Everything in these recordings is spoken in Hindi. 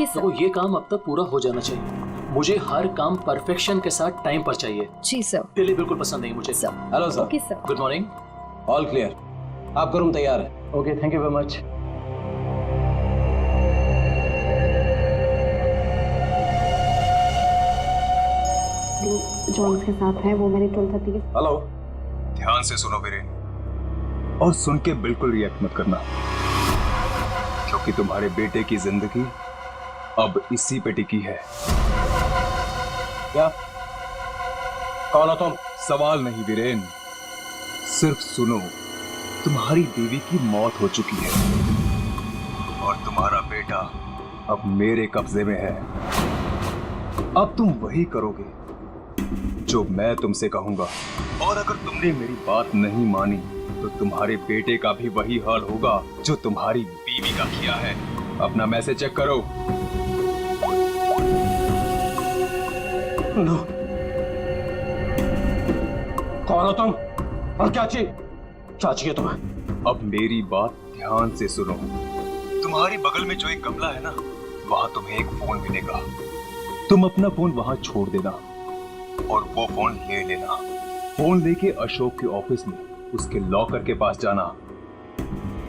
Okay sir. तो ये काम अब तक पूरा हो जाना चाहिए। मुझे हर काम परफेक्शन के साथ टाइम पर चाहिए। जी सर। डिले बिल्कुल पसंद नहीं मुझे। Sir. Hello sir. Okay sir. Good morning. All clear, आपका रूम तैयार है। Okay, thank you very much. Johns के साथ है वो, मैंने 12:30। हेलो। ध्यान से सुनो वीरेन, और सुन के बिल्कुल रिएक्ट मत करना, क्योंकि तुम्हारे बेटे की जिंदगी अब इसी पे टिकी है। क्या? कौन हो तुम? सवाल नहीं वीरेन, सिर्फ सुनो। तुम्हारी बीवी की मौत हो चुकी है और तुम्हारा बेटा अब मेरे कब्जे में है। अब तुम वही करोगे जो मैं तुमसे कहूंगा, और अगर तुमने मेरी बात नहीं मानी तो तुम्हारे बेटे का भी वही हाल होगा जो तुम्हारी बीवी का किया है। अपना मैसेज चेक करो। नो। कौन हो तुम और क्या चाहिए तुम्हें? अब मेरी बात ध्यान से सुनो। तुम्हारी बगल में जो एक गमला है ना, वहां तुम्हें एक फोन मिलेगा। तुम अपना फोन वहां छोड़ देना और वो फोन ले लेना। फोन लेके अशोक के ऑफिस में उसके लॉकर के पास जाना।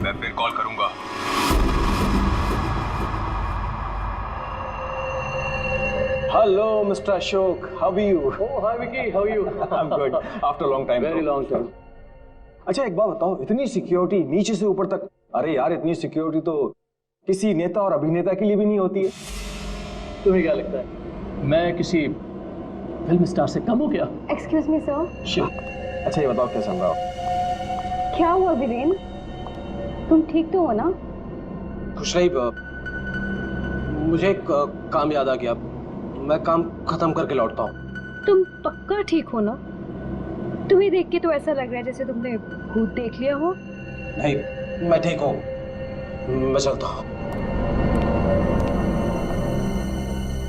मैं फिर कॉल करूंगा। Hello mister Ashok, how are you? Oh, hi Vicky, how are you? I'm good. After a long time. Very long time. अच्छा एक बात बताओ, इतनी सिक्योरिटी नीचे से ऊपर तक? अरे यार, इतनी सिक्योरिटी तो किसी नेता और अभिनेता के लिए भी नहीं होती है। तुम्हें क्या लगता है मैं किसी फिल्म स्टार से कम हो गया? Excuse me sir. अच्छा ये बताओ, क्या चल रहा हो? क्या हुआ वीरेन? तुम ठीक तो हो ना? खुश रही। मुझे एक काम याद आ गया, मैं काम खत्म करके लौटता हूँ। तुम पक्का ठीक हो ना? तुम्हें देख के तो ऐसा लग रहा है जैसे तुमने भूत देख लिया हो। नहीं, मैं ठीक हूँ, मैं चलता हूँ।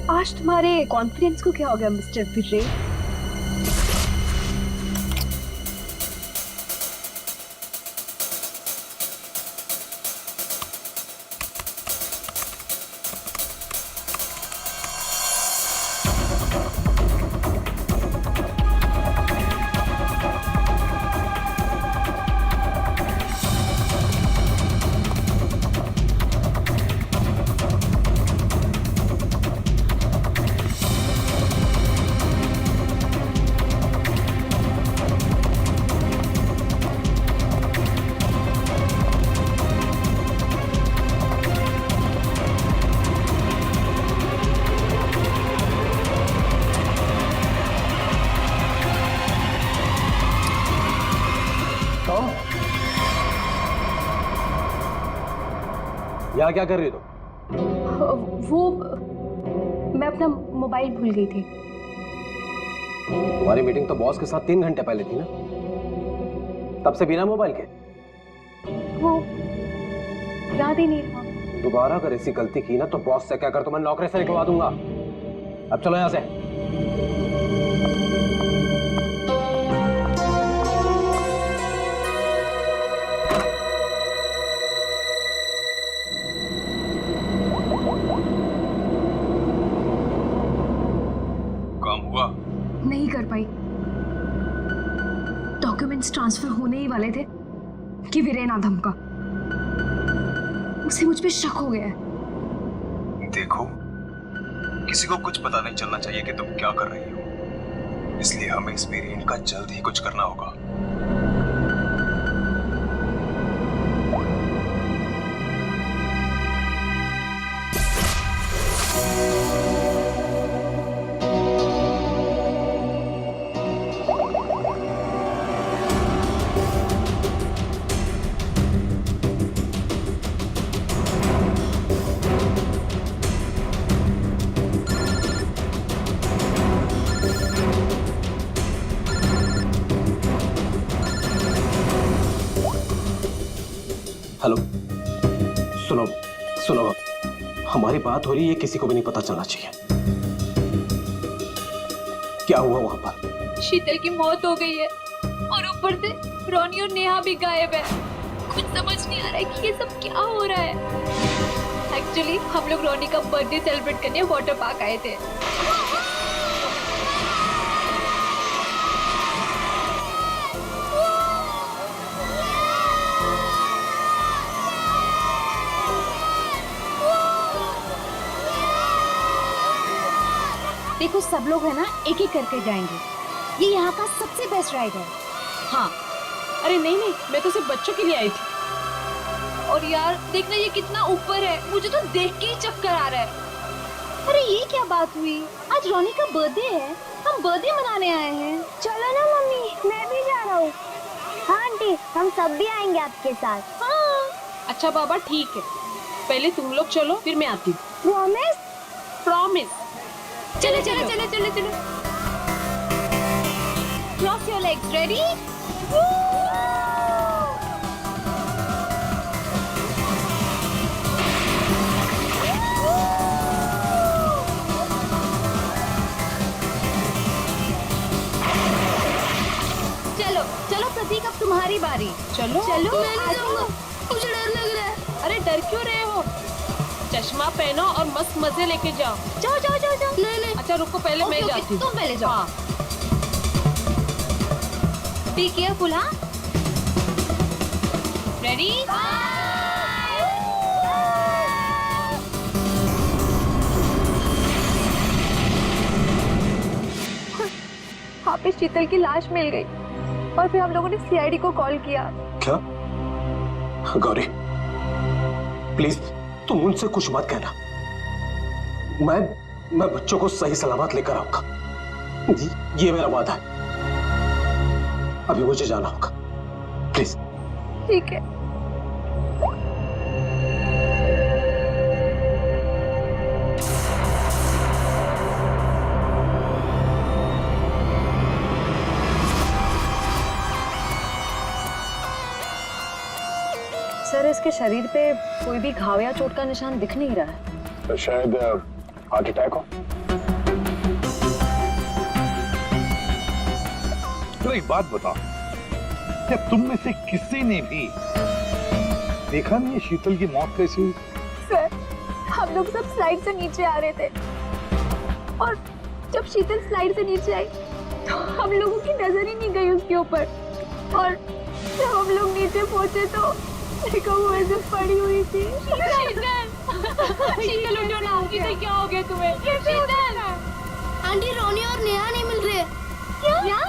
आज तुम्हारे कॉन्फिडेंस को क्या हो गया मिस्टर वीरेन? यहाँ क्या कर रही हो तुम? वो मैं अपना मोबाइल भूल गई थी। तुम्हारी मीटिंग तो बॉस के साथ 3 घंटे पहले थी ना, तब से बिना मोबाइल के? वो याद ही नहीं था। दोबारा अगर ऐसी गलती की ना तो बॉस से क्या कर, तो मैं नौकरी से निकलवा दूंगा। अब चलो यहाँ से। नहीं कर पाई। डॉक्यूमेंट्स ट्रांसफर होने ही वाले थे कि वीरेन आ धमका। उसे मुझ पे शक हो गया है। देखो, किसी को कुछ पता नहीं चलना चाहिए कि तुम क्या कर रही हो, इसलिए हमें इस वीरेन का जल्द ही कुछ करना होगा। हेलो, सुनो सुनो, हमारी बात हो रही है, किसी को भी नहीं पता चलना चाहिए। क्या हुआ वहां पर? शीतल की मौत हो गई है और ऊपर से रोनी और नेहा भी गायब है। कुछ समझ नहीं आ रहा है कि ये सब क्या हो रहा है। एक्चुअली हम लोग रोनी का बर्थडे सेलिब्रेट करने वाटर पार्क आए थे। देखो सब लोग है ना एक एक करके जाएंगे, ये यहाँ का सबसे बेस्ट राइड है। हाँ, अरे नहीं नहीं, मैं तो सिर्फ बच्चों के लिए आई थी। और यार देखना ये कितना ऊपर है, मुझे तो देख के ही चक्कर आ रहा है। अरे ये क्या बात हुई, आज रोनी का बर्थडे है, हम बर्थडे मनाने आए हैं। चलो ना मम्मी, मैं भी जा रहा हूँ। हाँ आंटी, हम सब भी आएंगे आपके साथ। हाँ अच्छा बाबा ठीक है, पहले तुम लोग चलो फिर मैं आती हूँ। प्रॉमिस? प्रॉमिस। चलो चलो चलो चलो चलो। Cross your legs, ready? चलो चलो प्रतीक, अब तुम्हारी बारी। चलो चलो मैं नहीं जाऊंगा, मुझे डर लग रहा है। अरे डर क्यों रहे हो? चश्मा पहनो और मस्त मजे लेके जाओ। जाओ जाओ जाओ जाओ। नहीं नहीं, अच्छा रुको, पहले मैं जाती हूँ। तुम पहले जाओ। हाँ। Be careful. हाँ रेडी? वहाँ पे शीतल की लाश मिल गई और फिर हम लोगों ने सीआईडी को कॉल किया। क्या? गौरी प्लीज तुम उनसे कुछ मत कहना, मैं बच्चों को सही सलामत लेकर आऊंगा, ये मेरा वादा है। अभी मुझे जाना होगा, प्लीज। ठीक है। सर, इसके शरीर पे कोई भी घाव या चोट का निशान दिख नहीं रहा है। तो शायद हार्ट अटैक हो। तो एक बात बताओ, क्या तुम में से किसी ने भी देखा नहीं है शीतल की मौत कैसी हुई? सर, हम लोग सब स्लाइड से नीचे आ रहे थे और जब शीतल स्लाइड से नीचे आई तो हम लोगों की नजर ही नहीं गई उसके ऊपर, और जब हम लोग नीचे पहुंचे तो देखो वो ऐसे पड़ी हुई थी। शीतल, शीतल उठो ना, शीतल क्या हो गया तुम्हें? शीतल, आंटी रोनी और नेहा नहीं मिल रहे। क्या?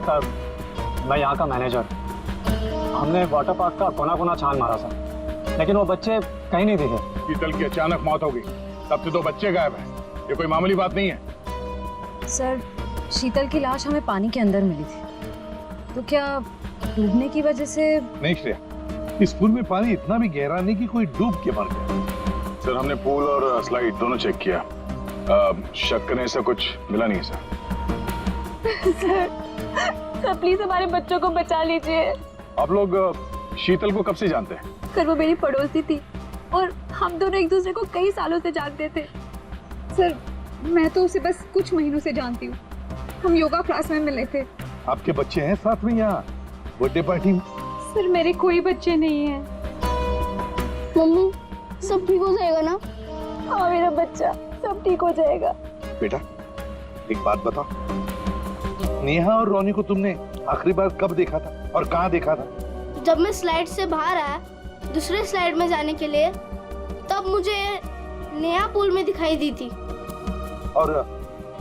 सर, मैं यहाँ का मैनेजर। हमने वाटर पार्क का कोना कोना छान मारा सर, लेकिन वो बच्चे कहीं नहीं दिखे। शीतल की अचानक मौत हो गई, तब से 2 बच्चे गायब हैं। ये कोई मामूली बात नहीं है। सर, शीतल की लाश हमें पानी के अंदर मिली थी, तो क्या डूबने की वजह से? नहीं श्रेया, इस पूल में पानी इतना भी गहरा नहीं कि कोई डूब के मर गया। सर, हमने पूल और स्लाइड दोनों चेक किया, शक करने से कुछ मिला नहीं है सर प्लीज हमारे बच्चों को बचा लीजिए। आप लोग शीतल को कब से जानते हैं? सर वो मेरी पड़ोसी थी और हम दोनों एक दूसरे को कई सालों से जानते थे। सर, मैं तो उसे बस कुछ महीनों से जानती हूँ, हम योगा क्लास में मिले थे। आपके बच्चे हैं साथ में यहाँ बर्थडे पार्टी में? सर मेरे कोई बच्चे नहीं हैं। मम्मी, सब ठीक हो जाएगा ना? हाँ मेरा बच्चा, सब ठीक हो जाएगा। बेटा एक बात बताओ, नेहा और रोनी को तुमने आखिरी बार कब देखा था और कहाँ देखा था? जब मैं स्लाइड से बाहर आया दूसरे स्लाइड में जाने के लिए, तब मुझे नेहा पूल में दिखाई दी थी। और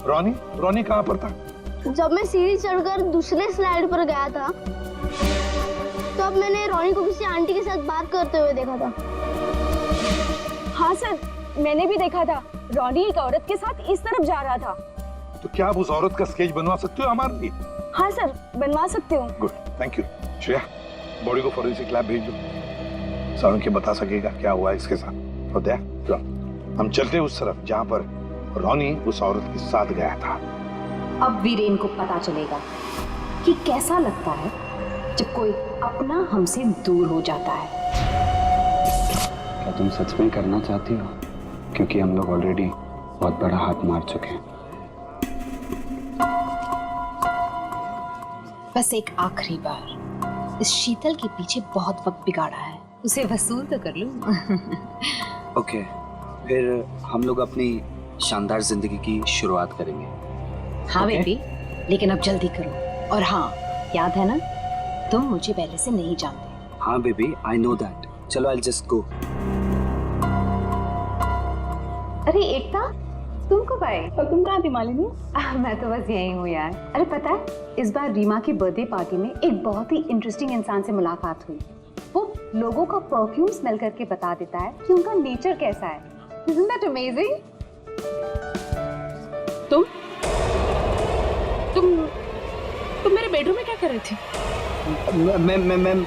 रोनी कहाँ पर था? जब मैं सीढ़ी चढ़कर दूसरे स्लाइड पर गया था तब मैंने रोनी को किसी आंटी के साथ बात करते हुए देखा था। हाँ सर, मैंने भी देखा था, रोनी एक औरत के साथ इस तरफ जा रहा था। तो क्या आप उस औरत का स्केच बनवा सकते हो हमारे लिए? हाँ सर, बनवा सकते हो। Good, thank you. Shreya, body को फॉरेंसिक लैब भेज दो, सारुण के बता सकेगा क्या हुआ इसके साथ। और दया, हम चलते उस तरफ जहाँ पर रोनी उस औरत के साथ गया था। अब वीरेन को पता चलेगा कि कैसा लगता है जब कोई अपना हमसे दूर हो जाता है। क्या तुम सच में करना चाहती हो? क्योंकि हम लोग ऑलरेडी बहुत बड़ा हाथ मार चुके हैं। बस एक आखिरी बार इस शीतल के पीछे बहुत वक्त बिगाड़ा है, उसे वसूल तो कर लूं। ओके, फिर हम लोग अपनी शानदार जिंदगी की शुरुआत करेंगे। हाँ Okay. बेबी, लेकिन अब जल्दी करो। और हाँ, याद है ना, तुम मुझे पहले से नहीं जानते। हाँ बेबी, आई नो दैट। चलो आई जस्ट गो। अरे एकता, तुम कब आए? और तुम कहाँ थी मालिनी? मैं तो बस यही हूँ यार। अरे पता है, इस बार रीमा की बर्थडे पार्टी में एक बहुत ही इंटरेस्टिंग इंसान से मुलाकात हुई। वो लोगों का परफ्यूम स्मेल करके बता देता है कि उनका नेचर कैसा है। Isn't that amazing? तुम मेरे बेडरूम में क्या कर रही थी?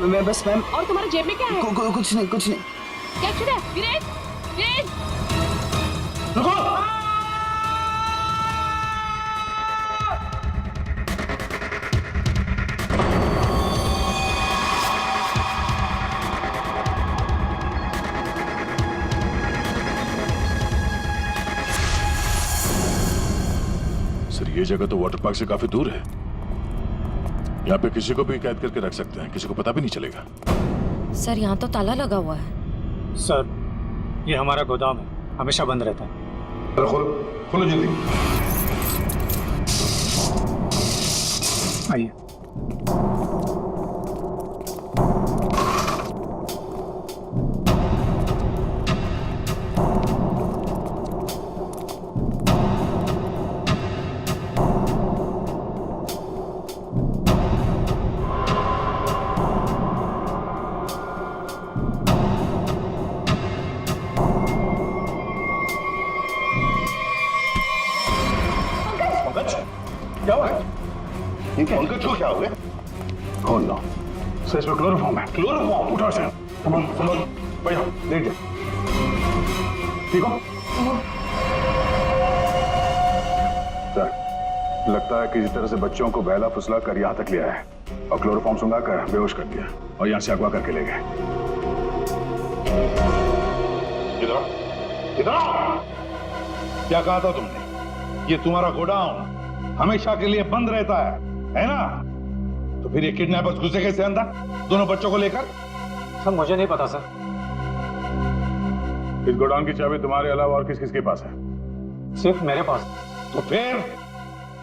मैं बस मैम। और तुम्हारे जेब में क्या है? कुछ नहीं, कुछ नहीं। क्या छुड़ा? वीरेन, वीरेन! सर ये जगह तो वाटर पार्क से काफी दूर है। यहाँ पे किसी को भी कैद करके रख सकते हैं, किसी को पता भी नहीं चलेगा। सर यहाँ तो ताला लगा हुआ है। सर, ये हमारा गोदाम है, हमेशा बंद रहता है। खोलो खोलो जल्दी। आइए। क्या हुआ है? पंकज को क्या हो गया? Oh no. सर इसमें क्लोरोफॉर्म है। क्लोरोफॉर्म? उठो इसे। संभाल, भैया लेट जा। ठीक हो? सर, लगता है किसी तरह से बच्चों को बहला फुसला कर यहाँ तक लिया है और क्लोरोफॉर्म सुंघा कर बेहोश कर दिया और यहाँ से अगवा करके ले गए। इधर क्या कहा था तुमने? ये तुम्हारा गोडाउन हमेशा के लिए बंद रहता है ना? तो फिर ये किडनैपर्स घुसे कैसे अंदर दोनों बच्चों को लेकर? सर मुझे नहीं पता सर। इस गोडाउन की चाबी तुम्हारे अलावा और किस किस के पास है? सिर्फ मेरे पास। तो फिर?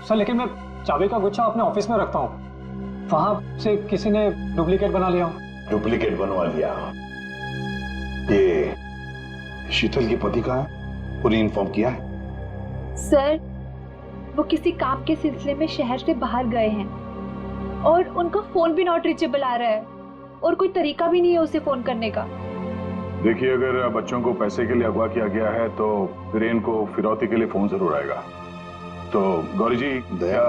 सर लेकिन मैं चाबी का गुच्छा अपने ऑफिस में रखता हूँ, वहां से किसी ने डुप्लीकेट बना लिया। डुप्लीकेट बनवा लिया? ये शीतल के पति का है? उन्हें इन्फॉर्म किया है? सर, वो किसी काम के सिलसिले में शहर से बाहर गए हैं और उनका फोन भी नॉट रीचेबल आ रहा है और कोई तरीका भी नहीं है उसे फोन करने का। देखिए, अगर बच्चों को पैसे के लिए अगवा किया गया है तो वीरेन को फिरौती के लिए फोन जरूर आएगा। तो गौरी जी, दया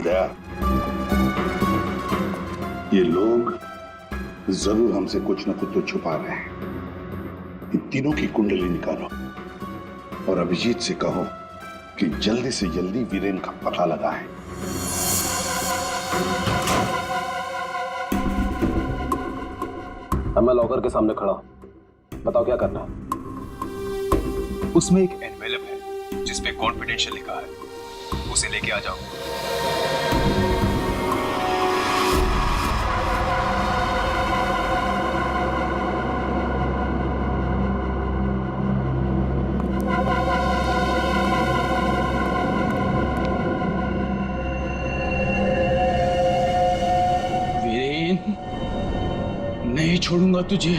दया, ये लोग जरूर हमसे कुछ न कुछ तो छुपा रहे हैं। इन तीनों की कुंडली निकालो और अभिजीत से कहो कि जल्दी से जल्दी वीरेन का पता लगाएं। अब मैं लॉकर के सामने खड़ा हूं, बताओ क्या करना है? उसमें एक एनवेलप है जिसपे कॉन्फिडेंशियल लिखा है, उसे लेके आ जाओ। नहीं छोड़ूंगा तुझे।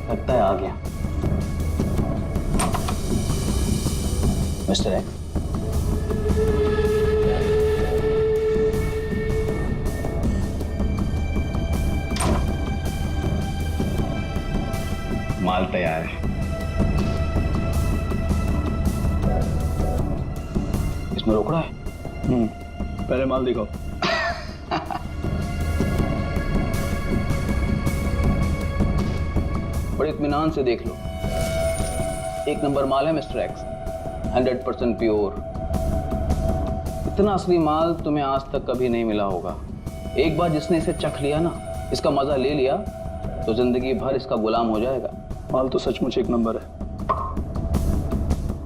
लगता है आ गया मिस्टर एक्स। माल तैयार है। इसमें रोकड़ा है? पहले माल दिखाओ। बड़े इत्मीनान से देख लो, एक नंबर माल है मिस्टर एक्स। 100% प्योर। इतना असली माल तुम्हें आज तक कभी नहीं मिला होगा। एक बार जिसने इसे चख लिया ना, इसका मजा ले लिया, तो जिंदगी भर इसका गुलाम हो जाएगा। माल तो सचमुच एक नंबर है।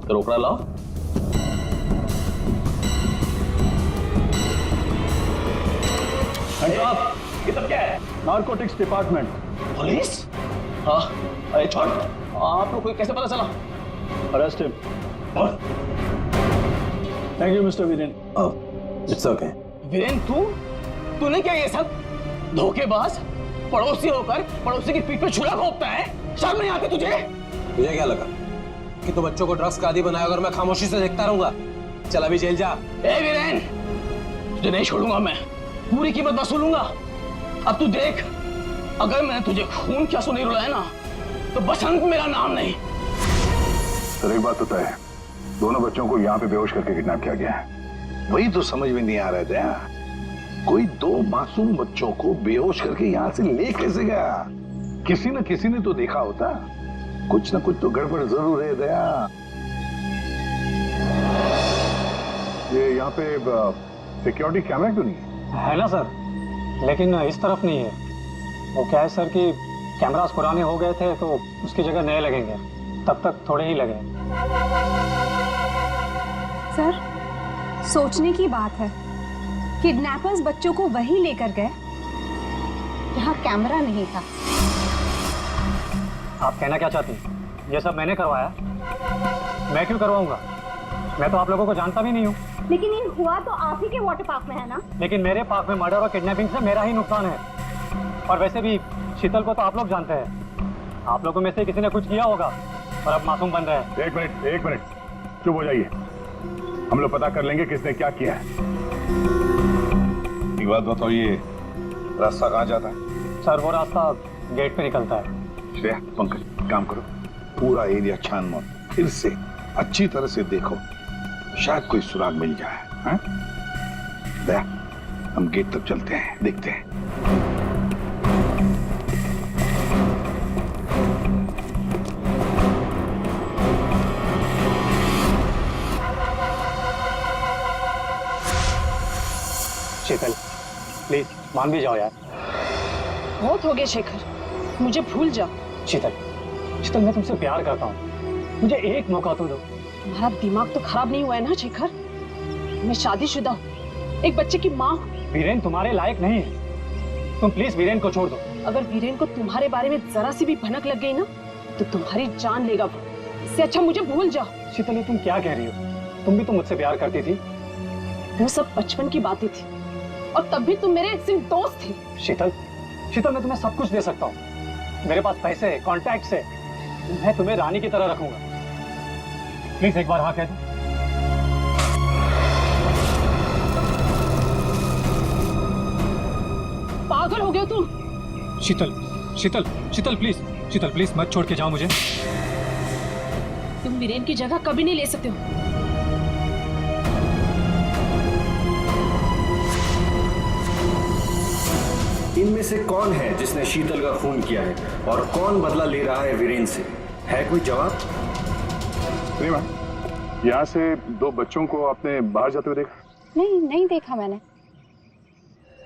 तो रोकड़ा लाओ। ये सब क्या है? Narcotics department. पुलिस? हाँ। अरे छोड़, आप लोग को कैसे पता चला? Arrest him. Thank you mister Viren. It's okay. Viren, तूने क्या ये सब? धोखेबाज, पड़ोसी होकर पड़ोसी की पीठ पे छुरा घोंपता है। शर्म नहीं आती तुझे? तुझे क्या लगा कि तू बच्चों को ड्रग्स का आदी बनाया अगर मैं खामोशी से देखता रहूंगा? चल अभी जेल जा। ए वीरेन, तुझे नहीं छोड़ूंगा मैं, पूरी कीमत वसूलूंगा। अब तू देख, अगर मैंने तुझे खून क्या सुनी रुलाया ना, तो बसंत मेरा नाम नहीं। सर एक बात तो तय है, दोनों बच्चों को यहाँ पे बेहोश करके किडनैप किया गया है। वही तो समझ में नहीं आ रहा था, कोई दो मासूम बच्चों को बेहोश करके यहाँ से ले कैसे गया? किसी न किसी ने तो देखा होता। कुछ न कुछ तो गड़बड़ जरूर है दया। ये यहाँ पे सिक्योरिटी कैमरा क्यों नहीं है? है ना सर, लेकिन इस तरफ नहीं है। वो क्या है सर कि कैमरास पुराने हो गए थे, तो उसकी जगह नए लगेंगे। तब तक थोड़े ही लगे। सर, सोचने की बात है, किडनैपर्स बच्चों को वहीं लेकर गए जहाँ कैमरा नहीं था। आप कहना क्या चाहती हैं? ये सब मैंने करवाया? मैं क्यों करवाऊंगा? मैं तो आप लोगों को जानता भी नहीं हूँ। लेकिन ये हुआ तो आप ही के वाटर पार्क में है ना? लेकिन मेरे पार्क में मर्डर और किडनैपिंग से मेरा ही नुकसान है। और वैसे भी शीतल को तो आप लोग जानते हैं। आप लोगों में से किसी ने कुछ किया होगा और अब मासूम बन रहे हैं। एक मिनट, चुप हो जाइए। हम लोग पता कर लेंगे किसने क्या किया है। एक बात बताओ, ये रास्ता कहाँ जाता है? सर वो रास्ता गेट पे निकलता है। श्रेया, पंकज, काम करो, पूरा एरिया छान मारो, फिर से अच्छी तरह से देखो, शायद कोई सुराग मिल जाए। हाँ? दया, हम गेट तक चलते हैं, देखते हैं। शीतल, प्लीज मान भी जाओ यार। बहुत हो गया शेखर, मुझे भूल जा। शीतल, मैं तुमसे प्यार करता हूँ, मुझे एक मौका तो दो। तुम्हारा दिमाग तो खराब नहीं हुआ है ना शेखर? मैं शादीशुदा हूँ, एक बच्चे की माँ हूँ। वीरेन तुम्हारे लायक नहीं है, तुम प्लीज वीरेन को छोड़ दो। अगर वीरेन को तुम्हारे बारे में जरा सी भी भनक लग गई ना, तो तुम्हारी जान लेगा वो। इससे अच्छा मुझे भूल जाओ। शीतल, ये तुम क्या कह रही हो? तुम भी तो मुझसे प्यार करती थी। वो सब बचपन की बातें थी, और तब भी तुम मेरे सिर्फ दोस्त थे। शीतल, मैं तुम्हें सब कुछ दे सकता हूँ। मेरे पास पैसे, कॉन्टैक्ट्स है, मैं तुम्हें रानी की तरह रखूंगा। प्लीज एक बार हाँ कह दो। पागल हो गया तुम? शीतल प्लीज मत छोड़ के जाओ मुझे। तुम वीरेन की जगह कभी नहीं ले सकते हो। इनमें से कौन है जिसने शीतल का खून किया है और कौन बदला ले रहा है वीरेन से? है कोई जवाब? यहाँ से दो बच्चों को आपने बाहर जाते हुए देखा? नहीं देखा मैंने।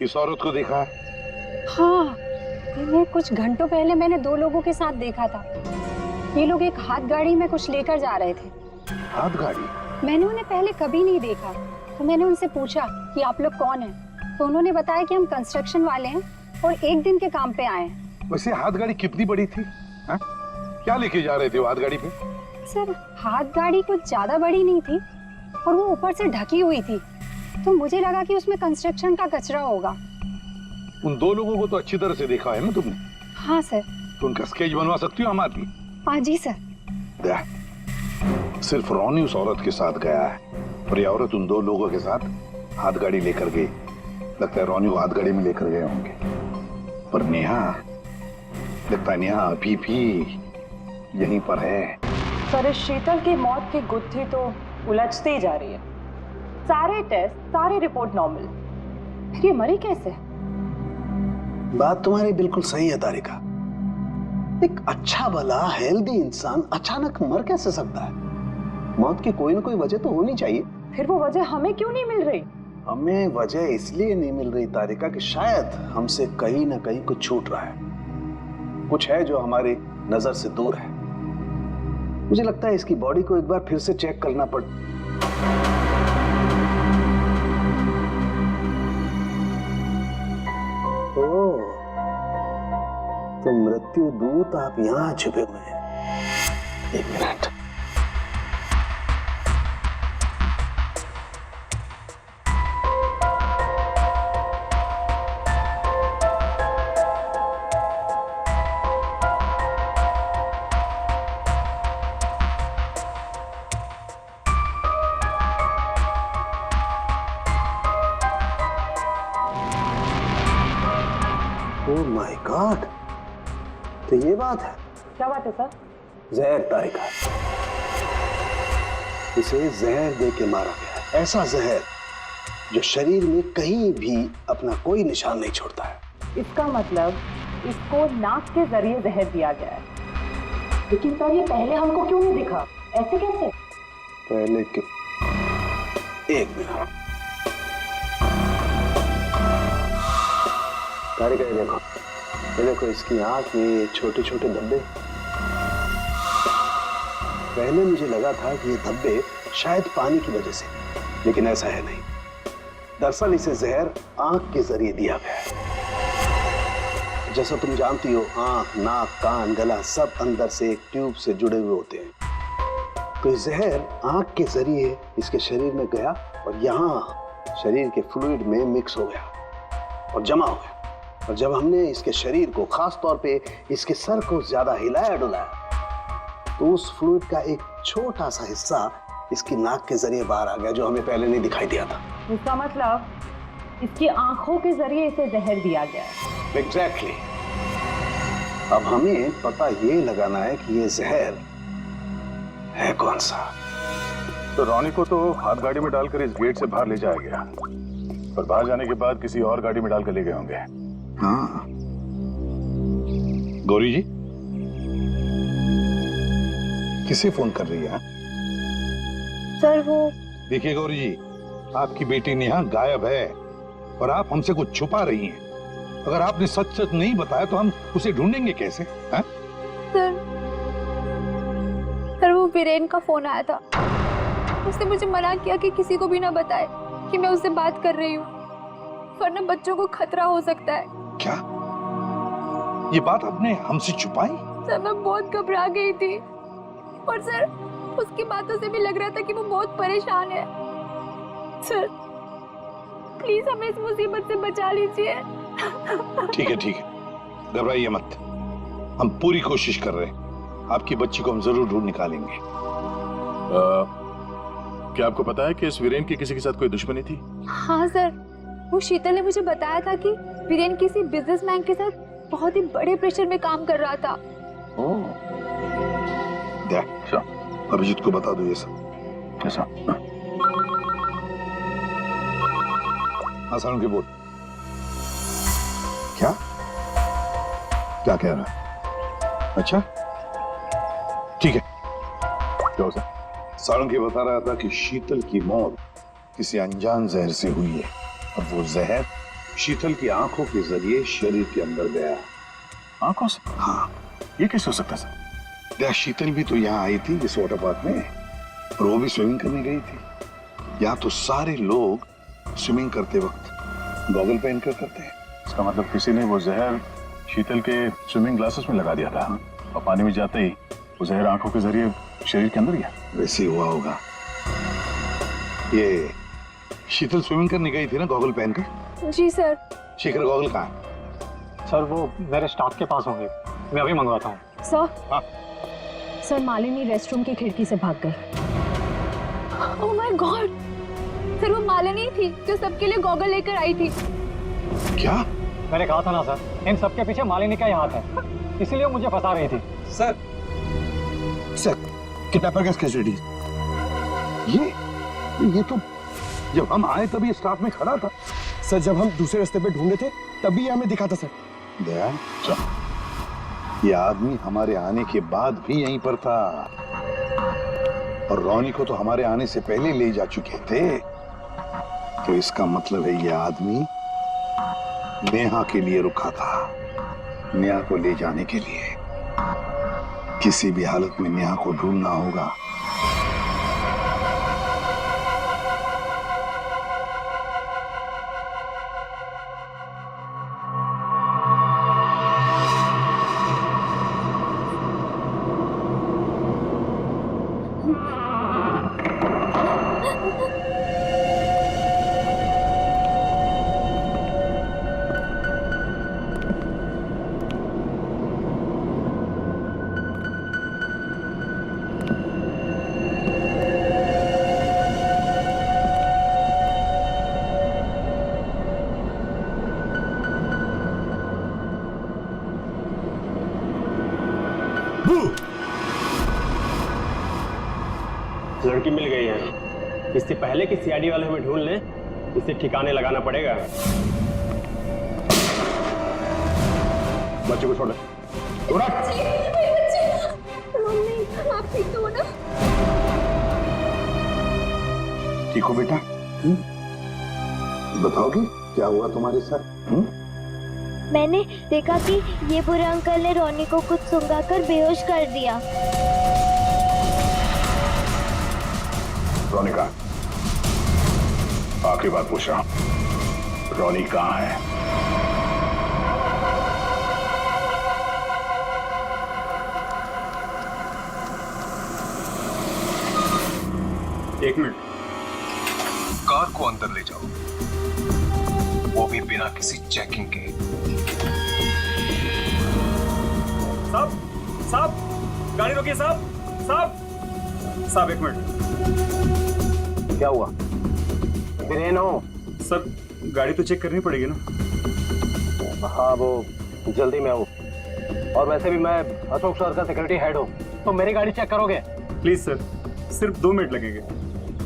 इस औरत को देखा है? हाँ, ये कुछ घंटों पहले मैंने दो लोगों के साथ देखा था। ये लोग एक हाथ गाड़ी में कुछ लेकर जा रहे थे। हाथ गाड़ी? मैंने उन्हें पहले कभी नहीं देखा, तो मैंने उनसे पूछा कि आप लोग कौन हैं, तो उन्होंने बताया कि हम कंस्ट्रक्शन वाले हैं और एक दिन के काम पे आए हैं। वैसे हाथ गाड़ी कितनी बड़ी थी? हा? क्या लेके जा रहे थे वो हाथ गाड़ी पे? सर, हाथ गाड़ी कुछ ज्यादा बड़ी नहीं थी और वो ऊपर से ढकी हुई थी, तो मुझे लगा कि उसमें कंस्ट्रक्शन का कचरा होगा। उन दो लोगों को तो अच्छी तरह से देखा है ना तुमने? हाँ सर। तो उनका स्केच बनवा सकती हो हमारी? हाँ जी सर। सिर्फ रॉनी उस औरत के साथ गया है और ये औरत उन दो लोगों के साथ हाथ गाड़ी लेकर गई। लगता है रॉनी को हाथ गाड़ी में लेकर गए होंगे। पर नेहा, लगता है नेहा अभी भी यहीं पर है। सर, शीतल की मौत की गुत्थी तो उलझती ही जा रही है। सारे टेस्ट, सारी रिपोर्ट नॉर्मल, फिर ये मरी कैसे? बात तुम्हारी बिल्कुल सही है तारिका। एक अच्छा भला हेल्दी इंसान अचानक मर कैसे सकता है? मौत की कोई ना कोई वजह तो होनी चाहिए। फिर वो वजह हमें क्यों नहीं मिल रही? हमें वजह इसलिए नहीं मिल रही तारिका कि शायद हमसे कहीं ना कहीं कुछ छूट रहा है, कुछ है जो हमारी नजर से दूर है। मुझे लगता है इसकी बॉडी को एक बार फिर से चेक करना पड़। ओह, तो मृत्यु दूत आप यहां छुपे हुए हैं। एक मिनट। ओह माय गॉड, तो ये बात है। क्या बात है सर? जहर तारिका, इसे जहर दे के मारा गया है। ऐसा जहर जो शरीर में कहीं भी अपना कोई निशान नहीं छोड़ता है। इसका मतलब इसको नाक के जरिए जहर दिया गया है। लेकिन सर ये पहले हमको क्यों नहीं दिखा? ऐसे कैसे? पहले क्यों? एक मिनट तारिका, ये देखो इसकी आंख में छोटे छोटे धब्बे। पहले मुझे लगा था कि ये धब्बे शायद पानी की वजह से, लेकिन ऐसा है नहीं। दरअसल इसे जहर आंख के जरिए दिया गया है। जैसा तुम जानती हो, आंख, नाक, कान, गला सब अंदर से एक ट्यूब से जुड़े हुए होते हैं। तो ये जहर आंख के जरिए इसके शरीर में गया और यहाँ शरीर के फ्लूइड में मिक्स हो गया और जमा हो गया। और जब हमने इसके शरीर को, खास तौर पे इसके सर को ज्यादा हिलाया डुलाया, तो उस फ्लूइड का एक छोटा सा हिस्सा इसकी नाक के जरिए बाहर आ गया, जो हमें पहले नहीं दिखाई दिया था। इसका मतलब इसकी आंखों के जरिए इसे जहर दिया गया है। एग्जैक्टली। अब हमें पता ये लगाना है कि ये जहर है कौन सा। तो रॉनी को तो हाथ गाड़ी में डालकर इस गेट से बाहर ले जाया गया, पर बाहर जाने के बाद किसी और गाड़ी में डालकर ले गए होंगे। हाँ। गौरी जी किसे फोन कर रही है? सर वो देखिए गौरी जी, आपकी बेटी नेहा गायब है और आप हमसे कुछ छुपा रही हैं। अगर आपने सच सच नहीं बताया तो हम उसे ढूंढेंगे कैसे? हैं? सर वो वीरेन का फोन आया था। उसने मुझे मना किया कि किसी को भी ना बताए कि मैं उससे बात कर रही हूँ, वरना बच्चों को खतरा हो सकता है। क्या ये बात आपने हमसे छुपाई? सर मैं बहुत घबरा गई थी और सर उसकी बातों से भी लग रहा था कि वो बहुत परेशान है। सर प्लीज हमें इस मुसीबत से बचा लीजिए। ठीक है घबराइए मत, हम पूरी कोशिश कर रहे हैं। आपकी बच्ची को हम जरूर ढूंढ निकालेंगे। क्या आपको पता है कि इस वीरेन की किसी के साथ कोई दुश्मनी थी? हाँ सर, वो शीतल ने मुझे बताया था कि वीरेन किसी बिजनेसमैन के साथ बहुत ही बड़े प्रेशर में काम कर रहा था। अच्छा, अभिजीत को बता दो ये सब। कैसा? आसान के बोल। क्या कह रहा है? अच्छा ठीक है। क्या होता? सारंगी बता रहा था कि शीतल की मौत किसी अनजान जहर से हुई है और वो जहर शीतल की आंखों के जरिए शरीर के अंदर गया। आंखों से? हाँ। ये कैसे हो सकता है? शीतल भी तो यहाँ आई थी इस वाटर पार्क में, और वो भी स्विमिंग करने गई थी। यहाँ तो सारे लोग स्विमिंग करते वक्त गॉगल पहन कर करते हैं। इसका मतलब किसी ने वो जहर शीतल के स्विमिंग ग्लासेस में लगा दिया था और पानी में जाते ही वो जहर आंखों के जरिए शरीर के अंदर गया। वैसे ही हुआ होगा। ये शीतल स्विमिंग करने गई थी ना गॉगल पहनकर? जी सर। शेखर गॉगल कहाँ? सर वो मेरे स्टाफ के पास होंगे, मैं अभी मंगवाता हूँ। सर सर मालिनी रेस्टरूम की खिड़की से भाग गई। ओह माय गॉड, सर वो मालिनी थी जो सबके लिए गॉगल लेकर आई थी। क्या? मैंने कहा था ना सर, इन सबके पीछे मालिनी का ही हाथ है, इसीलिए मुझे फंसा रही थी। सर किडनैपर का केस रेडी। ये तो जब हम आए तभी स्टाफ में खड़ा था। सर जब हम दूसरे रास्ते पे ढूंढे थे तभी हमें दिखा था सर। दया, ये आदमी हमारे आने के बाद भी यहीं पर था। और रोनी को तो हमारे आने से पहले ले जा चुके थे। तो इसका मतलब है ये आदमी नेहा के लिए रुका था, नेहा को ले जाने के लिए। किसी भी हालत में नेहा को ढूंढना होगा। लड़की मिल गई है। इससे पहले कि सीआईडी वाले हमें ढूंढ लें, इसे ठिकाने लगाना पड़ेगा। बच्चे को छोड़ो। आप ठीक तो हो ना? ठीक हो बेटा? बताओगे क्या हुआ तुम्हारे साथ? मैंने देखा कि ये बुरे अंकल ने रोनी को कुछ सुंघाकर बेहोश कर दिया। रोनी कहाँ? आखिरी बात पूछ रहा हूं, रोनी कहाँ है? एक मिनट, कार को अंदर ले जाओ, वो भी बिना किसी चेकिंग के। साहब, साहब, गाड़ी रोकिए साहब, साहब, साहब एक मिनट। क्या हुआ? वीरेन हो? सर गाड़ी तो चेक करनी पड़ेगी ना। हाँ वो जल्दी में हूँ, और वैसे भी मैं अशोक सर का सिक्योरिटी हेड हूँ, तो मेरी गाड़ी चेक करोगे? प्लीज सर, सिर्फ 2 मिनट लगेंगे।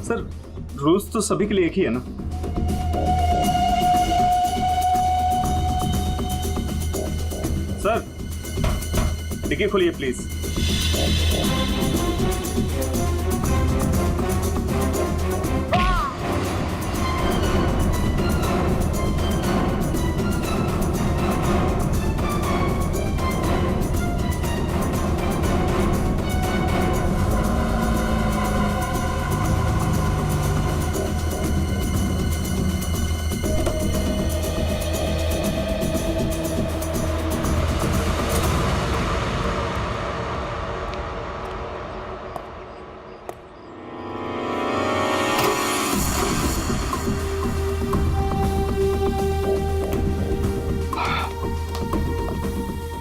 सर रूल्स तो सभी के लिए एक ही है ना। सर डिक्की खोलिए प्लीज।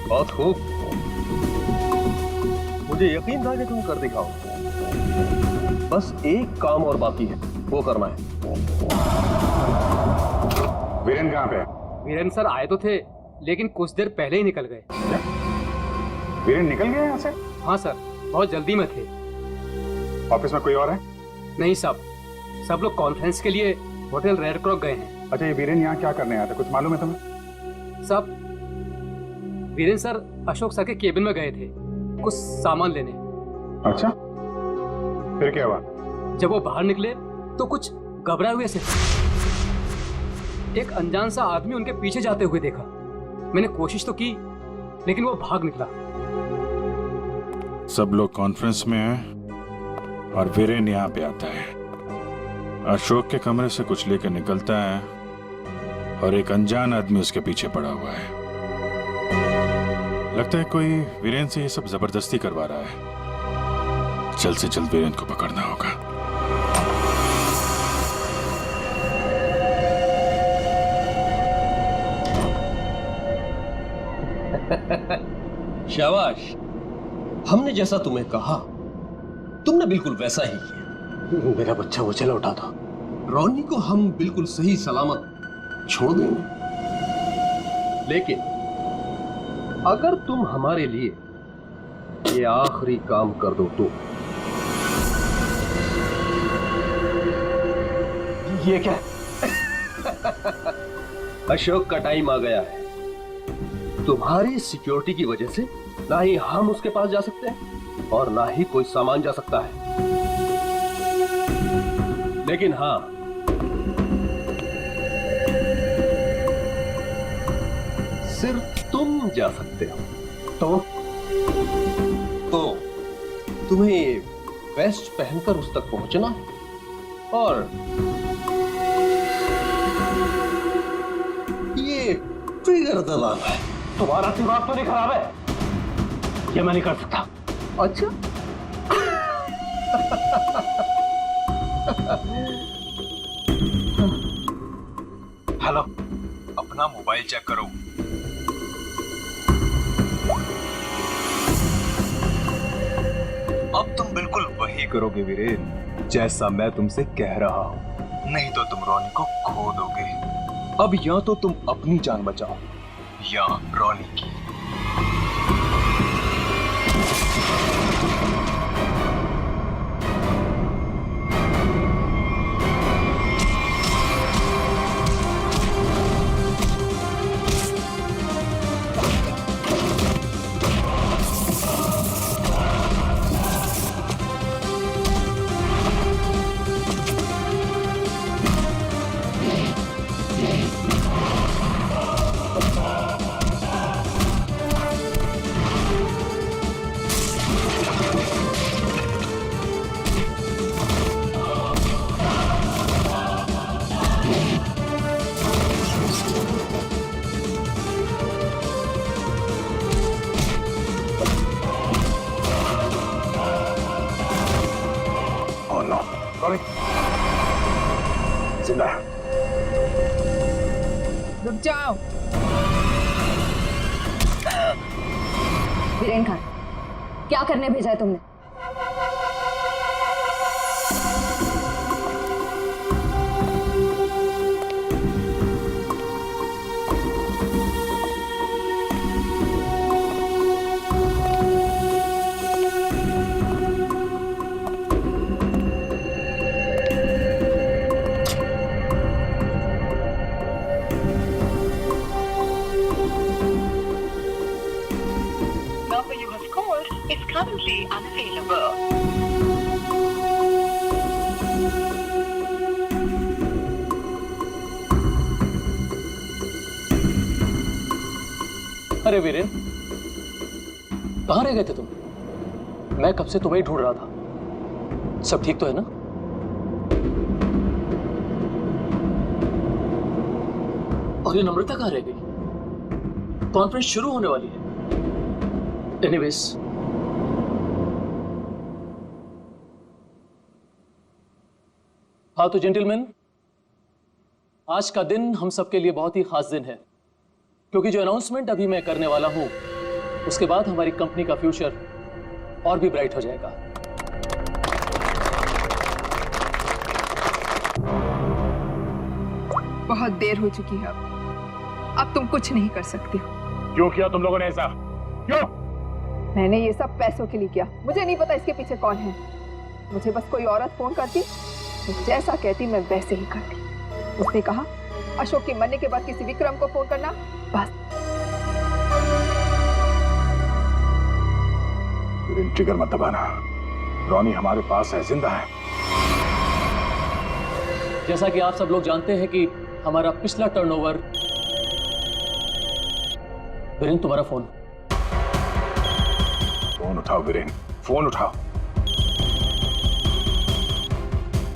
बहुत खूब, मुझे यकीन था कि तुम कर दिखाओ। बस एक काम और बाकी है, वो करना है। वीरेन कहाँ पे है? वीरेन सर आए तो थे, लेकिन कुछ देर पहले ही निकल गए। वीरेन निकल गए यहाँ से? हाँ सर, बहुत जल्दी में थे। ऑफिस में कोई और है? नहीं साहब, सब लोग कॉन्फ्रेंस के लिए होटल रेड क्रॉक गए हैं। अच्छा, ये वीरेन यहाँ क्या करने आया था, कुछ मालूम है तुम्हें? साहब वीरेन सर अशोक सर के केबिन में गए थे कुछ सामान लेने। अच्छा, फिर क्या हुआ? जब वो बाहर निकले तो कुछ घबराए हुए से एक अनजान सा आदमी उनके पीछे जाते हुए देखा। मैंने कोशिश तो की, लेकिन वो भाग निकला। सब लोग कॉन्फ्रेंस में हैं और वीरेन यहाँ पे आता है। अशोक के कमरे से कुछ लेकर निकलता है और एक अनजान आदमी उसके पीछे पड़ा हुआ है। लगता है कोई वीरेन से ये सब जबरदस्ती करवा रहा है। जल्द से जल्द वीरेन को पकड़ना होगा। शाबाश, हमने जैसा तुम्हें कहा तुमने बिल्कुल वैसा ही किया। मेरा बच्चा वो चला उठा था। रोनी को हम बिल्कुल सही सलामत छोड़ देंगे, लेकिन अगर तुम हमारे लिए ये आखिरी काम कर दो तो। ये क्या? अशोक का टाइम आ गया है। तुम्हारी सिक्योरिटी की वजह से ना ही हम उसके पास जा सकते हैं और ना ही कोई सामान जा सकता है। लेकिन हाँ, सिर्फ तुम जा सकते हो। तो तुम्हें वेस्ट पहनकर उस तक पहुंचना और ये ट्रिगर दबाना है। तुम्हारा दिमाग तो नहीं खराब है? ये मैं नहीं कर सकता। अच्छा हेलो, अपना मोबाइल चेक करो। अब तुम बिल्कुल वही करोगे वीरेन, जैसा मैं तुमसे कह रहा हूं, नहीं तो तुम रोनी को खो दोगे। अब या तो तुम अपनी जान बचाओ या रोनी की। जिंदा है। रुक जाओ। वीरेन खान, क्या करने भेजा है तुमने? Currently unavailable. अरे वीरेन, कहाँ रह गए थे तुम? मैं कब से तुम्हें ढूंढ रहा था। सब ठीक तो है ना? और ये नम्रता कहाँ रह गई? कॉन्फ्रेंस शुरू होने वाली है। एनीवेज, हाँ तो जेंटलमैन, आज का दिन हम सबके लिए बहुत ही खास दिन है, क्योंकि जो अनाउंसमेंट अभी मैं करने वाला हूं, उसके बाद हमारी कंपनी का फ्यूचर और भी ब्राइट हो जाएगा। बहुत देर हो चुकी है, अब तुम कुछ नहीं कर सकती हो। क्यों किया तुम लोगों ने ऐसा? क्यों? मैंने ये सब पैसों के लिए किया। मुझे नहीं पता इसके पीछे कौन है। मुझे बस कोई औरत फोन करती, जैसा कहती मैं वैसे ही करती। उसने कहा अशोक के मरने के बाद किसी विक्रम को फोन करना, बस। ट्रिगर मत दबाना, रोनी हमारे पास है, जिंदा है। जैसा कि आप सब लोग जानते हैं कि हमारा पिछला टर्नओवर। वीरेन, तुम्हारा फोन। फोन उठाओ वीरेन, फोन उठाओ।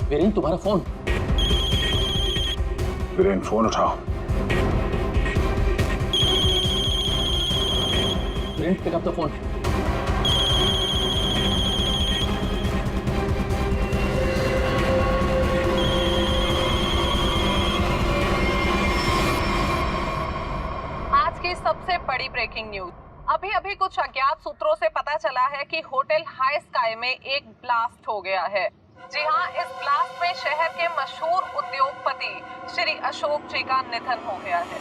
वीरेन, तुम्हारा फोन। वीरेन, फोन उठाओ। Viren, pick up the phone. आज की सबसे बड़ी ब्रेकिंग न्यूज। अभी अभी कुछ अज्ञात सूत्रों से पता चला है कि होटल हाई स्काई में एक ब्लास्ट हो गया है। जी हाँ, इस ब्लास्ट में शहर के मशहूर उद्योगपति श्री अशोक जी का निधन हो गया है।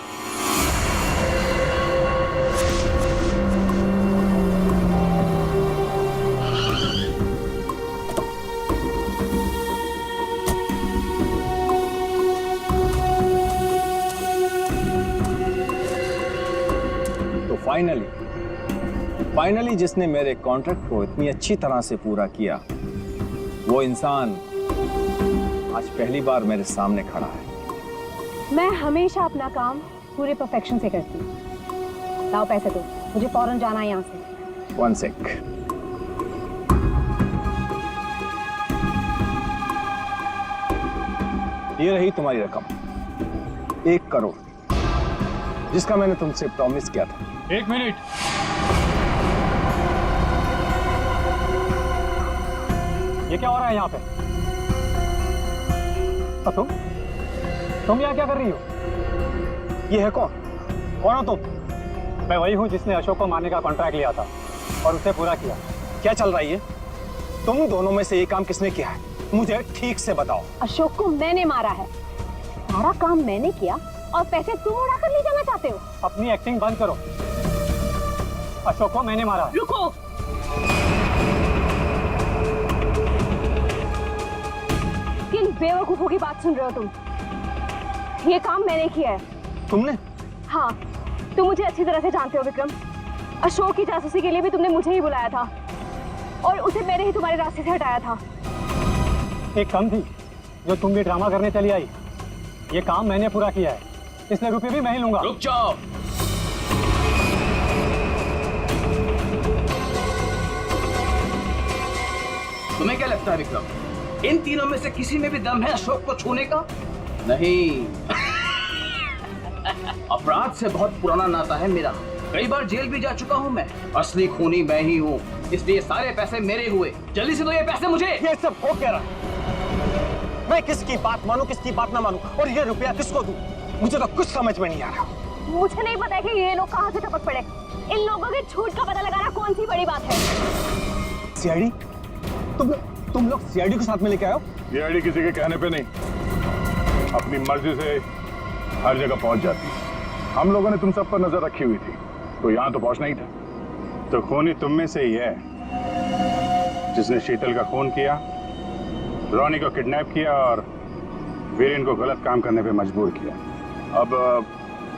तो फाइनली जिसने मेरे कॉन्ट्रैक्ट को इतनी अच्छी तरह से पूरा किया, वो इंसान आज पहली बार मेरे सामने खड़ा है। मैं हमेशा अपना काम पूरे परफेक्शन से करती हूँ। लाओ पैसे दो, मुझे फौरन जाना है यहाँ से। 1 सेक। ये रही तुम्हारी रकम, 1 करोड़, जिसका मैंने तुमसे प्रॉमिस किया था। 1 मिनट। ये क्या हो रहा है यहाँ पे? और तुम यहाँ क्या कर रही हो? ये है कौन? कौन हो तुम? मैं वही हूँ जिसने अशोक को मारने का कॉन्ट्रैक्ट लिया था और उसे पूरा किया। क्या चल रहा है ये? तुम दोनों में से ये काम किसने किया है? मुझे ठीक से बताओ। अशोक को मैंने मारा है, सारा काम मैंने किया और पैसे तुम उड़ाकर ले जाना चाहते हो? अपनी एक्टिंग बंद करो। अशोक को मैंने मारा। रुको, किन बेवकूफों की बात सुन रहे हो तुम? ये काम मैंने किया है। तुमने? हाँ, तुम मुझे अच्छी तरह से जानते हो विक्रम। अशोक की जासूसी के लिए भी तुमने मुझे ही बुलाया था और उसे मैंने ही तुम्हारे रास्ते से हटाया था। एक कम थी जो तुम भी ड्रामा करने चली आई। ये काम मैंने पूरा किया है, इसलिए रुपये भी मैं ही लूंगा। रुक जाओ। तुम्हें क्या लगता है विक्रम, इन तीनों में से किसी में भी दम है अशोक को छूने का? नहीं। अपराध से बहुत पुराना नाता है मेरा, कई बार जेल भी जा चुका हूँ मैं। असली खूनी मैं ही हूँ, इसलिए सारे पैसे मेरे हुए। जल्दी से दो ये पैसे मुझे। ये सब हो क्या रहा? मैं किसकी बात मानूं, किसकी बात ना मानूं, और ये रुपया किसको दूं? मुझे तो कुछ समझ में नहीं आ रहा। मुझे नहीं पता कि ये लोग कहाँ से टपक पड़े। इन लोगों के झूठ का पता लगाना कौन सी बड़ी बात है? सीआईडी? तुम लोग सीआईडी को साथ में लेके आए हो? सीआईडी किसी के कहने पे नहीं, अपनी मर्जी से हर जगह पहुंच जाती है। हम लोगों ने तुम सब पर नजर रखी हुई थी, तो यहाँ तो पहुंचना ही था। तो खूनी तुम में से ही है जिसने शीतल का खून किया, रोनी को किडनैप किया और वीरेन को गलत काम करने पे मजबूर किया। अब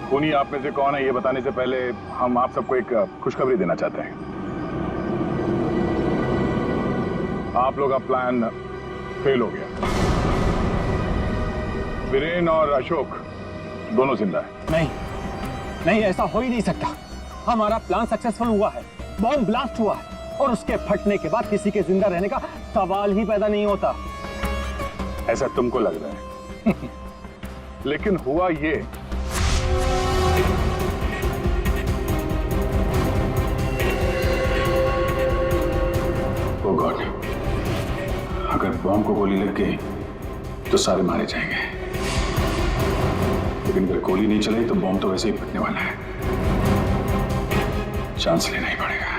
खूनी आप में से कौन है ये बताने से पहले हम आप सबको एक खुशखबरी देना चाहते हैं। आप लोग का प्लान फेल हो गया। वीरेन और अशोक दोनों जिंदा है। नहीं, ऐसा हो ही नहीं सकता। हमारा प्लान सक्सेसफुल हुआ है, बॉम्ब ब्लास्ट हुआ है और उसके फटने के बाद किसी के जिंदा रहने का सवाल ही पैदा नहीं होता। ऐसा तुमको लग रहा है। लेकिन हुआ ये, ओ गॉड, अगर बॉम्ब को गोली लग गई तो सारे मारे जाएंगे, लेकिन अगर गोली नहीं चली तो बॉम्ब तो वैसे ही फटने वाला है। चांस लेना ही पड़ेगा।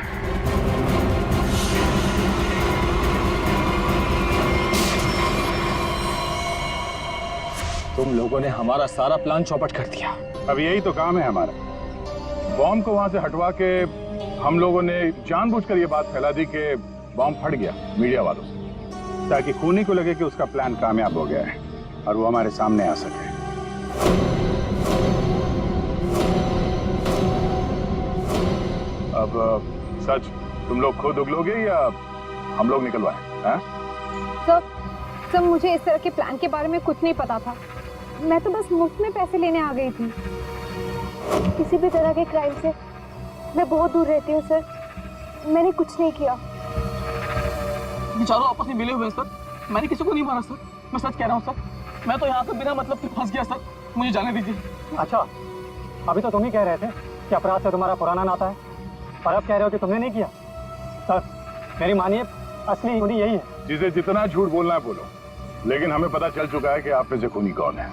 तुम लोगों ने हमारा सारा प्लान चौपट कर दिया। अब यही तो काम है हमारा। बॉम्ब को वहां से हटवा के हम लोगों ने जानबूझकर ये बात फैला दी कि बॉम्ब फट गया मीडिया वालों से, ताकि खूनी को लगे कि उसका प्लान कामयाब हो गया है और वो हमारे सामने आ सके। अब सच तुम लोग खुद उगलोगे या हम लोग निकलवाएं? सर, मुझे इस तरह के प्लान के बारे में कुछ नहीं पता था। मैं तो बस मुफ्त में पैसे लेने आ गई थी। किसी भी तरह के क्राइम से मैं बहुत दूर रहती हूँ सर। मैंने कुछ नहीं किया। चारों आपस में मिले हुए सर, मैंने किसी को नहीं मारा सर, मैं सच कह रहा हूँ सर। मैं तो यहाँ पे बिना मतलब के फंस गया सर, मुझे जाने दीजिए। अच्छा, अभी तो तुम ही कह रहे थे कि अपराध से तुम्हारा पुराना नाता है, और अब कह रहे हो कि तुमने नहीं किया। सर मेरी मानिए, असली खूनी यही है। जिसे जितना झूठ बोलना है बोलो, लेकिन हमें पता चल चुका है कि आप में से खूनी कौन है।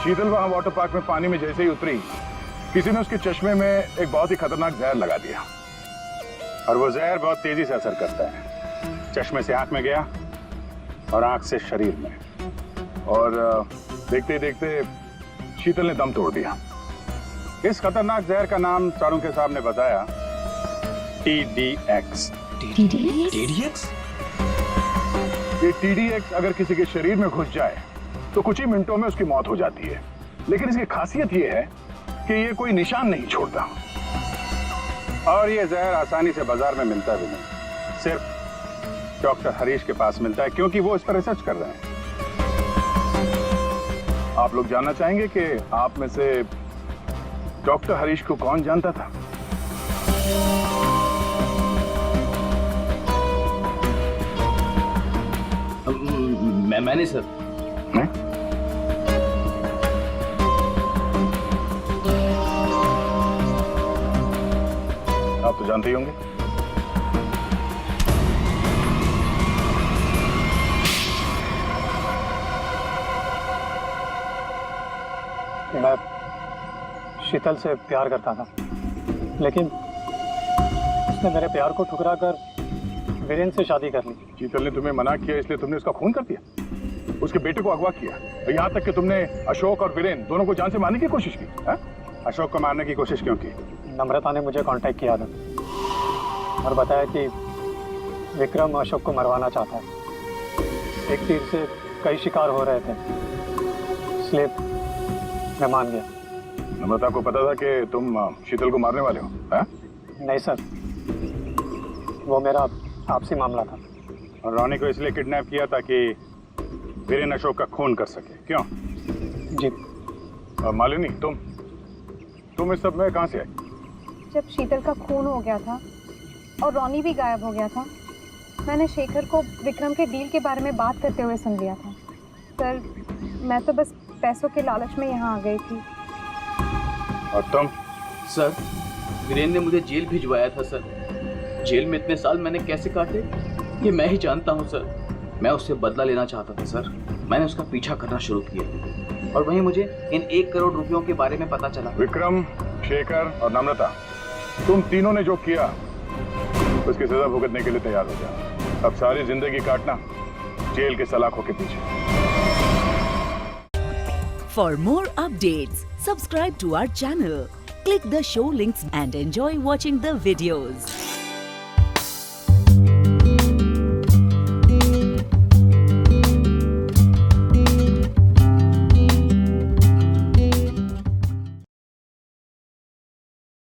शीतल वहां वाटर पार्क में पानी में जैसे ही उतरी, किसी ने उसके चश्मे में एक बहुत ही खतरनाक जहर लगा दिया, और वो जहर बहुत तेजी से असर करता है। चश्मे से आंख में गया और आंख से शरीर में, और देखते ही देखते शीतल ने दम तोड़ दिया। इस खतरनाक जहर का नाम चाणक्य साहब ने बताया TDX। TDX? ये TDX अगर किसी के शरीर में घुस जाए तो कुछ ही मिनटों में उसकी मौत हो जाती है, लेकिन इसकी खासियत ये है कि ये कोई निशान नहीं छोड़ता। और ये जहर आसानी से बाजार में मिलता भी नहीं, सिर्फ डॉक्टर हरीश के पास मिलता है, क्योंकि वो इस पर रिसर्च कर रहे हैं। आप लोग जानना चाहेंगे कि आप में से डॉक्टर हरीश को कौन जानता था? मैंने सर। आप तो जानते ही होंगे। मैं शीतल से प्यार करता था, लेकिन उसने मेरे प्यार को ठुकरा कर वीरेन से शादी कर ली। शीतल ने तुम्हें मना किया इसलिए तुमने उसका खून कर दिया, उसके बेटे को अगवा किया, और यहाँ तक कि तुमने अशोक और वीरेन दोनों को जान से मारने की कोशिश की। है? अशोक को मारने की कोशिश क्यों की? नम्रता ने मुझे कांटेक्ट किया था और बताया कि विक्रम अशोक को मरवाना चाहता है। एक तीर से कई शिकार हो रहे थे, इसलिए मैं मान गया। नम्रता को पता था कि तुम शीतल को मारने वाले हो? है? नहीं सर, वो मेरा आपसी मामला था। और रोनी को इसलिए किडनैप किया ताकि वीरेन अशोक का खून कर सके, क्यों? जी। और मालिनी, तुम इस सब में कहाँ से आई? जब शीतल का खून हो गया था और रॉनी भी गायब हो गया था, मैंने शेखर को विक्रम के डील के बारे में बात करते हुए सुन लिया था। सर, मैं तो बस पैसों के लालच में यहाँ आ गई थी। और तुम? सर, वीरेन ने मुझे जेल भिजवाया था सर। जेल में इतने साल मैंने कैसे काटे ये मैं ही जानता हूँ सर। मैं उससे बदला लेना चाहता था सर। मैंने उसका पीछा करना शुरू किया और वहीं मुझे इन 1 करोड़ रुपयों के बारे में पता चला। विक्रम, शेखर और नम्रता, तुम तीनों ने जो किया उसकी सजा भुगतने के लिए तैयार हो जाओ। अब सारी जिंदगी काटना जेल के सलाखों के पीछे। For more updates, subscribe to our channel, click the show links and enjoy watching the videos.